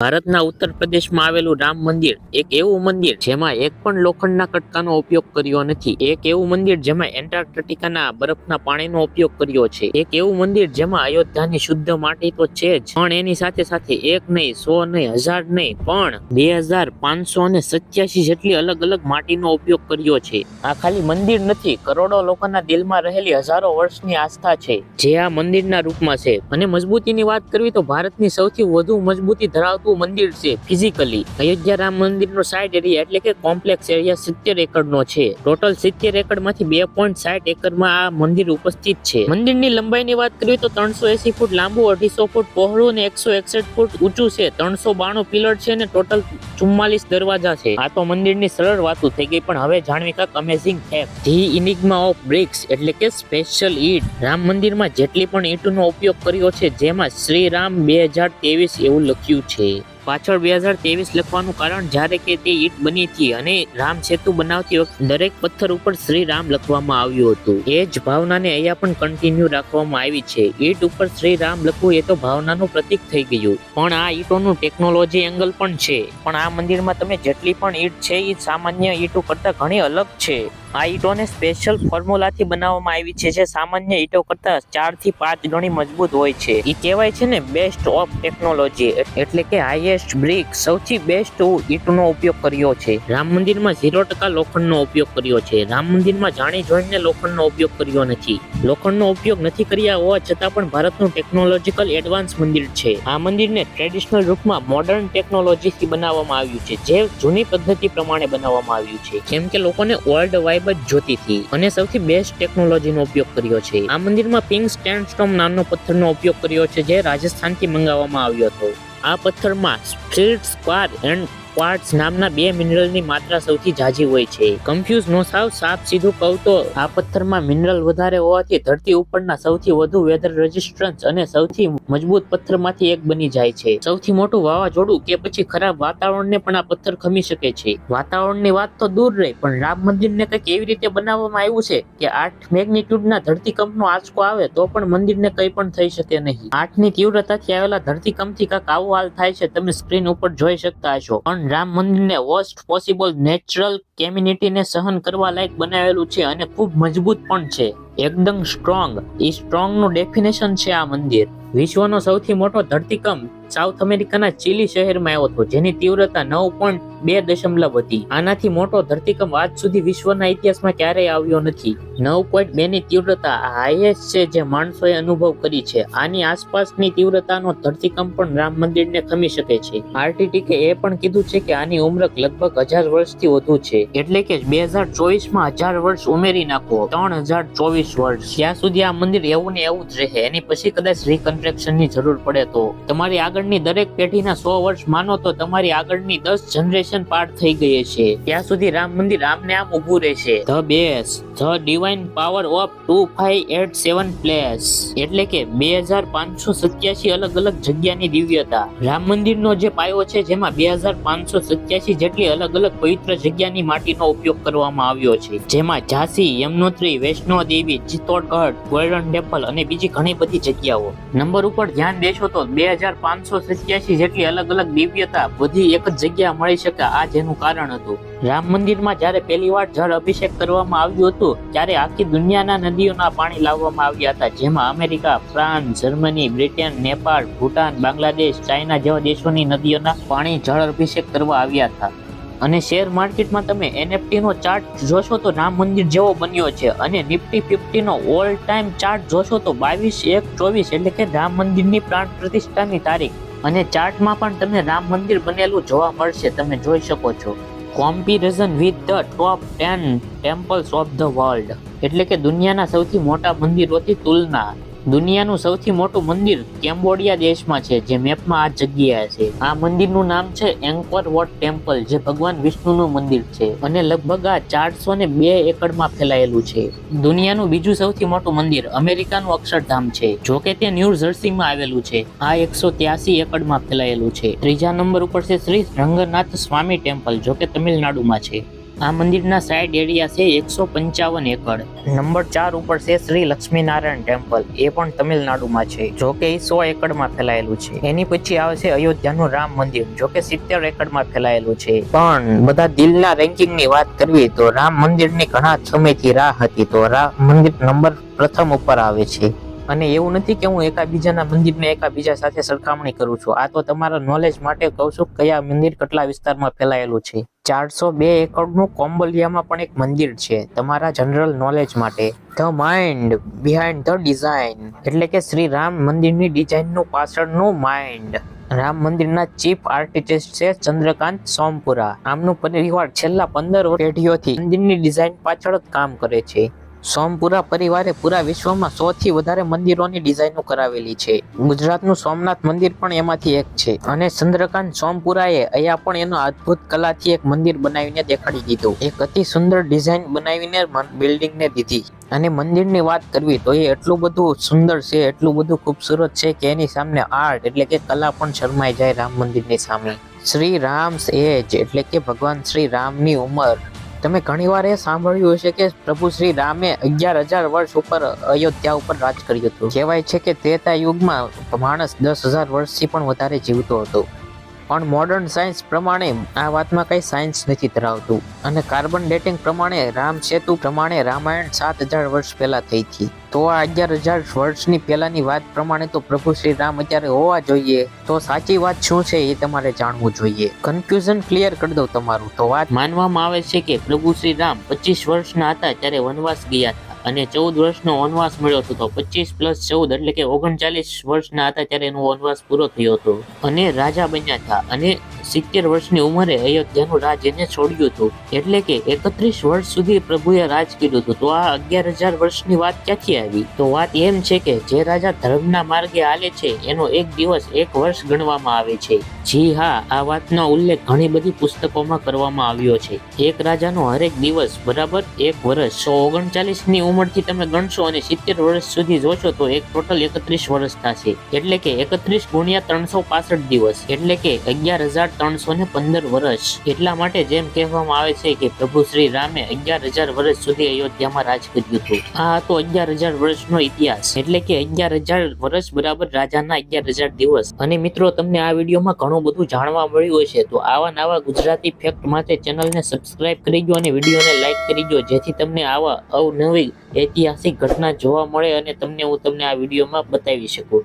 ભારતના ઉત્તર પ્રદેશમાં આવેલું રામ મંદિર એક એવું મંદિર જેમાં એક પણ લોખંડના કટકાનો ઉપયોગ કર્યો નથી. એક એવું મંદિર જેમાં એન્ટાર્કટિકાના બરફના પાણીનો ઉપયોગ કર્યો છે. એક એવું મંદિર જેમાં અયોધ્યાની શુદ્ધ માટી તો છે જ, પણ એની સાથે સાથે એક નહીં, 100 નહીં, 1000 નહીં, પણ 2587 જેટલી અલગ અલગ માટીનો ઉપયોગ કર્યો છે. આ ખાલી મંદિર નથી, કરોડો લોકોના દિલમાં રહેલી હજારો વર્ષની આસ્થા છે જે આ મંદિરના રૂપમાં છે. અને મજબૂતીની વાત કરવી તો ભારતની સૌથી વધુ મજબૂતી ધરાવતું મંદિર છે ફિઝિકલી. અયોધ્યા રામ મંદિરનો સાઇટ એરિયા એટલે કે કોમ્પ્લેક્સ એરિયા 70 એકડનો છે. ટોટલ 70 એકડમાંથી 2.60 એકરમાં આ મંદિર ઉપસ્થિત છે. મંદિરની લંબાઈની વાત કરીએ તો 380 ફૂટ લાંબુ, 250 ફૂટ પહોળું અને 161 ફૂટ ઊંચું છે. 392 પિલર છે અને ટોટલ 44 દરવાજા છે. આ તો મંદિરની સરળ વાતો થઈ ગઈ, પણ હવે જાણવી કાંઈક amazing fact. The enigma of bricks એટલે કે સ્પેશિયલ ઈંટ. રામ મંદિરમાં જેટલી પણ ઈંટનો ઉપયોગ કર્યો છે જેમાં શ્રી રામ 2023 એવું લખ્યું છે. પાછળ 2023 લખવાનું કારણ જ્યારે કે તે ઈંટ બની હતી અને રામ સેતુ બનાવતી વખતે દરેક પથ્થર ઉપર શ્રી રામ લખવામાં આવ્યું હતું. એ જ ભાવનાને અહીંયા પણ કન્ટિન્યુ રાખવામાં આવી છે. ઈંટ ઉપર શ્રી રામ લખવું એ તો ભાવનાનું પ્રતીક થઈ ગયું, પણ આ ઈંટોનું ટેકનોલોજી એંગલ પણ છે. પણ આ મંદિરમાં તમે જેટલી પણ ઈંટ છે એ સામાન્ય ઈંટો કરતા ઘણી અલગ છે. આ ઈંટોને સ્પેશિયલ ફોર્મ્યુલાથી બનાવવામાં આવી છે જે સામાન્ય ઈંટો કરતા 4 થી 5 ગણી મજબૂત હોય છે. એ કહેવાય છે ને બેસ્ટ ઓફ ટેકનોલોજી, એટલે કે હાઈએસ્ટ બ્રિક, સૌથી બેસ્ટ ઈંટનો ઉપયોગ કર્યો છે. રામ મંદિરમાં 0% લોખંડનો ઉપયોગ કર્યો છે. રામ મંદિરમાં જાણી જોઈને લોખંડનો ઉપયોગ કર્યો નથી. લોખંડનો ઉપયોગ નથી કર્યા હોવા છતાં પણ ભારતનું ટેકનોલોજીકલ એડવાન્સ મંદિર છે. આ મંદિરને ટ્રેડિશનલ રૂપમાં મોડર્ન ટેકનોલોજીથી બનાવવામાં આવ્યું છે, જે જૂની પદ્ધતિ પ્રમાણે બનાવવામાં આવ્યું છે, કેમ કે લોકોને ઓલ્ડ વાઇબ જોતી હતી અને સૌથી બેસ્ટ ટેકનોલોજીનો ઉપયોગ કર્યો છે. આ મંદિરમાં પિંક સેન્ડસ્ટોન નામનો પથ્થરનો ઉપયોગ કર્યો છે જે રાજસ્થાનથી મંગાવવામાં આવ્યો હતો. આ પથ્થરમાં ફિલ્ડ સ્ક્વાર એન્ડ ક્વાર્ટઝ નામના 2 મિનરલની માત્રા સૌથી ઝાઝી હોય છે. કન્ફ્યુઝ નો થાવ, સાફ સીધું કહું તો આ પથ્થરમાં મિનરલ વધારે હોવાથી ધરતી ઉપરના સૌથી વધુ વેધર રેઝિસ્ટન્સ અને સૌથી મજબૂત પથ્થરમાંથી એક બની જાય છે. સૌથી મોટું વાવાઝોડું કે પછી ખરાબ વાતાવરણને પણ આ પથ્થર ખમી શકે છે. વાતાવરણની વાત તો દૂર રહી, પણ રામ મંદિરને કંઈક એવી રીતે બનાવવામાં આવ્યું છે કે 8 મેગ્નિટ્યુડના ધરતીકંપનો આંચકો આવે તો પણ મંદિરને કંઈ પણ થઈ શકે નહીં. 8ની તીવ્રતાથી આવેલા ધરતીકંપથી કાંઈક આવો હાલ થાય છે, તમે સ્ક્રીન ઉપર જોઈ શકતા હશો. પણ રામ મંદિરને વર્સ્ટ પોસિબલ નેચરલ કેમિનિટીને સહન કરવા લાયક બનાવેલું છે અને ખૂબ મજબૂત પણ છે, એકદમ સ્ટ્રોંગ. એ સ્ટ્રોંગનું ડેફિનેશન છે આ મંદિર. વિશ્વનો સૌથી મોટો ધરતીકંપ સાઉથ અમેરિકાના ચીલી શહેરમાં આવ્યો હતો, જેની તીવ્રતા 9.2 હતી. આનાથી મોટો ધરતીકંપ આજ સુધી વિશ્વના ઇતિહાસમાં ક્યારેય આવ્યો નથી. 9.2 ની તીવ્રતા હાઈએસ્ટ છે જે માણસોએ અનુભવ કરી છે. આની આસપાસની તીવ્રતાનો ધરતીકંપ પણ રામ મંદિરને ખમી શકે છે. આર્કટિકે એ પણ કીધું છે કે આની ઉંમર લગભગ 1000 વર્ષથી વધુ છે, એટલે કે 2024માં 1000 વર્ષ ઉમેરી નાખો, 3024 વર્ષ. ત્યાં સુધી આ મંદિર એવું ને એવું જ રહે. એની પછી કદાચ રિકન્સ્ટ્રક્શનની જરૂર પડે તો. તમારી આગળની દરેક પેઢીના 100 વર્ષ માનો તો તમારી આગળની 10 જનરેશન પાર થઈ ગઈ છે. ત્યાં સુધી રામ મંદિર આમને આમ ઊભું રહેશે. The base, the divine power of 2587 place, એટલે કે 2587 અલગ અલગ જગ્યાની દિવ્યતા. રામ મંદિરનો જે પાયો છે જેમાં 2587 જેટલી અલગ અલગ પવિત્ર જગ્યાની માટીનો ઉપયોગ કરવામાં આવ્યો છે, જેમાં ઝાંસી, યમનોત્રી, વૈષ્ણો દેવી, ચિત્તોડગઢ, ગોલ્ડન ટેમ્પલ અને બીજી ઘણી બધી જગ્યાઓ. નંબર ઉપર ધ્યાન દેશો તો 2587 જેટલી અલગ અલગ દિવ્યતા બધી એક જ જગ્યા મળી શકે. આ જેનું કારણ હતું. રામ મંદિરમાં જ્યારે પહેલી વાર જળ અભિષેક કરવામાં આવ્યું હતું ત્યારે આખી દુનિયાના નદીઓના પાણી લાવવામાં આવ્યા હતા, જેમાં America, France, Germany, Britain, Nepal, Bhutan, Bangladesh, China જેવા દેશોની નદીઓના પાણી જળ અભિષેક કરવા આવ્યા હતા. અને શેર માર્કેટમાં તમે NFT નો ચાર્ટ જોશો તો રામ મંદિર જેવો બન્યો છે, અને નિફ્ટી 50 નો ઓલ ટાઈમ ચાર્ટ જોશો તો 22/1/24 એટલે કે રામ મંદિરની પ્રાણ પ્રતિષ્ઠાની તારીખ. અને ચાર્ટમાં પણ તમને રામ મંદિર બનેલું જોવા મળશે, તમે જોઈ શકો છો. કોમ્પેરિઝન with the top 10 temples of the world, એટલે કે દુનિયાના સૌથી મોટા મંદિરોથી તુલના. દુનિયાનું સૌથી મોટું મંદિર કેમ્બોડિયા દેશમાં છે, જે મેપમાં આ જગ્યાએ છે. આ મંદિરનું નામ છે એન્કોર વોટ ટેમ્પલ, જે ભગવાન વિષ્ણુનું મંદિર છે અને લગભગ આ 402 એકડમાં ફેલાયેલું છે. દુનિયાનું બીજું સૌથી મોટું મંદિર અમેરિકાનું અક્ષરધામ છે, જોકે તે ન્યૂ જર્સીમાં આવેલું છે. આ 183 એકડમાં ફેલાયેલું છે. ત્રીજા નંબર ઉપર છે શ્રી રંગનાથ સ્વામી ટેમ્પલ, જોકે તમિલનાડુમાં છે. આ મંદિરના સાઇડ એરિયા છે 155 એકડ. નંબર 4 ઉપર છે શ્રી લક્ષ્મીનારાયણ ટેમ્પલ. એ પણ તમિલનાડુમાં છે. જો કે એ 100 એકડમાં ફેલાયેલું છે. એની પછી આવે છે અયોધ્યાનું રામ મંદિર. જો કે 70 એકડમાં ફેલાયેલું છે. પણ બધા દિલના રેન્કિંગની વાત કરવી તો રામ મંદિરની ઘણા સમયથી રાહ હતી, તો રામ મંદિર નંબર પ્રથમ ઉપર આવે છે. અને એવું નથી કે હું એકાબીજાના મંદિરને એકાબીજા સાથે સરખામણી કરું છું. આ તો તમારા નોલેજ માટે કહું છું કયા મંદિર કેટલા વિસ્તારમાં ફેલાયેલું છે. 402 એકડનું કોમ્બોલિયામાં પણ એક મંદિર છે, તમારા જનરલ નોલેજ માટે. The mind behind the design, એટલે કે શ્રી રામ મંદિરની ડિઝાઇનનું પાછળનું માઇન્ડ. રામ મંદિરના ચીફ આર્કિટેક્ટ છે ચંદ્રકાંત સોમપુરા. આમનું પરિવાર છેલ્લા 15 પેઢીઓથી મંદિરની ડિઝાઇન પાછળ જ કામ કરે છે. સોમપુરા પરિવારે પૂરા વિશ્વમાં 100 થી વધારે મંદિરોની ડિઝાઇનો કરાવેલી છે. ગુજરાતનું સોમનાથ મંદિર પણ એમાંથી એક છે. અને ચંદ્રકાંત સોમપુરાએ અહીંયા પણ એનો અદ્ભુત કલાથી એક મંદિર બનાવીને દેખાડી દીધું. એક અતિ સુંદર ડિઝાઇન બનાવીને બિલ્ડિંગને દીધી. અને મંદિરની વાત કરવી તો એ એટલું બધું સુંદર છે, એટલું બધું ખૂબસૂરત છે કે એની સામે આર્ટ એટલે કે કલા પણ શરમાઈ જાય રામ મંદિરની સામે. શ્રી રામ્સ એજ એટલે કે ભગવાન શ્રી રામની ઉંમર. તમે ઘણીવાર એ સાંભળ્યું હશે કે પ્રભુ શ્રી રામે 11,000 વર્ષ ઉપર અયોધ્યા ઉપર રાજ કર્યું હતું. કહેવાય છે કે ત્રેતા યુગમાં માણસ 10,000 વર્ષથી પણ વધારે જીવતો હતો. પણ મોડર્ન સાયન્સ પ્રમાણે આ વાતમાં કઈ સાયન્સ નથી ધરાવતું. અને કાર્બન ડેટિંગ પ્રમાણે રામ સેતુ પ્રમાણે રામાયણ 7,000 વર્ષ પહેલા થઈ હતી. તો આ 11,000 વર્ષની પહેલાની વાત પ્રમાણે તો પ્રભુ શ્રી રામ અત્યારે હોવા જોઈએ. તો સાચી વાત શું છે એ તમારે જાણવું જોઈએ. કન્ફ્યુઝન ક્લિયર કરી દઉં તમારું. તો વાત માનવામાં આવે છે કે પ્રભુ શ્રી રામ 25 વર્ષના હતા ત્યારે વનવાસ ગયા હતા અને 14 વર્ષનો વનવાસ મળ્યો હતો. તો 25 + 14 એટલે કે 39 વર્ષના હતા ત્યારે એનો વનવાસ પૂરો થયો હતો અને રાજા બન્યા હતા. અને 70 વર્ષની ઉંમરે અયોધ્યાનું રાજ એને છોડ્યું હતું. એટલે કે 31 વર્ષ સુધી પ્રભુએ રાજ કર્યું હતું. તો આ 11,000 વર્ષની વાત ક્યાંથી આવી? તો વાત એમ છે કે જે રાજા ધર્મના માર્ગે હાલે છે એનો એક દિવસ 1 વર્ષ ગણવામાં આવે છે. જી હા, આ વાતનો ઉલ્લેખ ઘણી બધી પુસ્તકોમાં કરવામાં આવ્યો છે. એક રાજાનો હરેક દિવસ બરાબર 1 વર્ષ. 39ની ઉંમરથી તમે ગણશો અને 70 વર્ષ સુધી જોશો તો એક ટોટલ 31 વર્ષ થશે. એટલે કે 31 × 365 દિવસ એટલે કે 11,315 વર્ષ. એટલા માટે જેમ કહેવામાં આવે છે કે પ્રભુ શ્રી રામે 11,000 વર્ષ સુધી અયોધ્યામાં રાજ કર્યું હતું. આ હતો 11,000 વર્ષનો ઇતિહાસ. એટલે કે 11,000 વર્ષ બરાબર રાજાના 11,000 દિવસ. અને મિત્રો, તમને આ વિડીયોમાં ઘણું બધું જાણવા મળ્યું હશે. તો આવા નવા ગુજરાતી ફેક્ટ માટે ચેનલને સબસ્ક્રાઇબ કરી દો અને વિડીયોને લાઈક કરી દો, જેથી તમને આવા અવનવી ઐતિહાસિક ઘટના જોવા મળે અને હું તમને આ વિડીયોમાં બતાવી શકું.